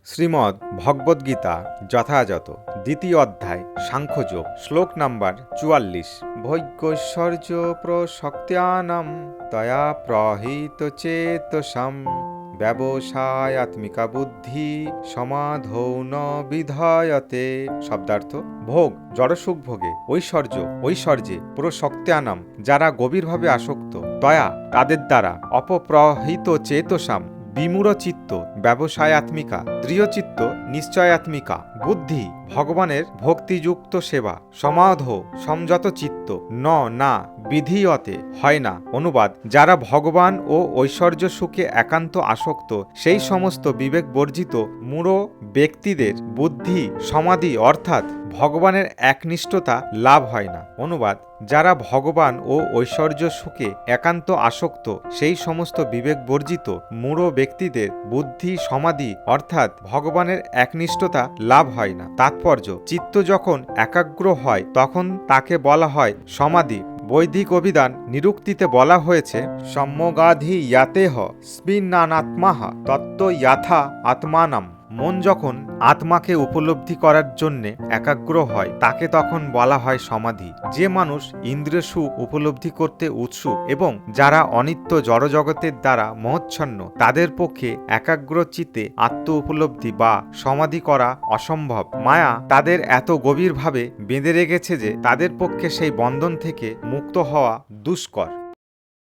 শ্রীমদ্ ভগবদ্গীতা যথাযথ দ্বিতীয় অধ্যায় সাংখ্যযোগ শ্লোক নাম্বার 44 ভৈগৈশ্বর্য প্রশক্ত্যানাম তয়া প্রহিত চেতসাম ব্যবসায়াত্মিকা বুদ্ধি সমাধৌ ন বিধায়তে। শব্দার্থ: ভোগ, জড়সুখ ভোগে, ঐশ্বর্যে প্রশক্ত্যানাম যারা গভীরভাবে আসক্ত, তয়া তাদের দ্বারা, অপপ্রহিত চেতসাম বিমূঢ় চিত্ত, ব্যবসায়াত্মিকা দৃঢ়চিত্ত, নিশ্চয়াত্মিকা বুদ্ধি ভগবানের ভক্তিযুক্ত সেবা, সমাধ সমযত চিত্ত, না বিধিয়তে হয় না। অনুবাদ: যারা ভগবান ও ঐশ্বর্য সুখে একান্ত আসক্ত, সেই সমস্ত বিবেক বর্জিত মূঢ় ব্যক্তিদের বুদ্ধি সমাধি অর্থাৎ ভগবানের একনিষ্ঠতা লাভ হয় না। অনুবাদ: যারা ভগবান ও ঐশ্বর্য সুখে একান্ত আসক্ত, সেই সমস্ত বিবেক বর্জিত মূঢ় ব্যক্তিদের বুদ্ধি সমাধি অর্থাৎ ভগবানের একনিষ্ঠতা লাভ হয় না। তাৎপর্য: চিত্ত যখন একাগ্র হয় তখন তাকে বলা হয় সমাধি। বৈদিক অভিধান নিরুক্তিতে বলা হয়েছে সম্যগাধি ইয়াতেহ স্মিন্নানাত্মাহ তত্ত্ব ইয়াথা আত্মানাম। মন যখন আত্মাকে উপলব্ধি করার জন্য একাগ্র হয় তাকে তখন বলা হয় সমাধি। যে মানুষ ইন্দ্রিয় সুখ উপলব্ধি করতে উৎসুক এবং যারা অনিত্য জড়জগতের দ্বারা মোহচ্ছন্ন, তাদের পক্ষে একাগ্র চিত্তে আত্ম উপলব্ধি বা সমাধি করা অসম্ভব। মায়া তাদের এত গভীরভাবে বেঁধে রেখেছে যে তাদের পক্ষে সেই বন্ধন থেকে মুক্ত হওয়া দুষ্কর।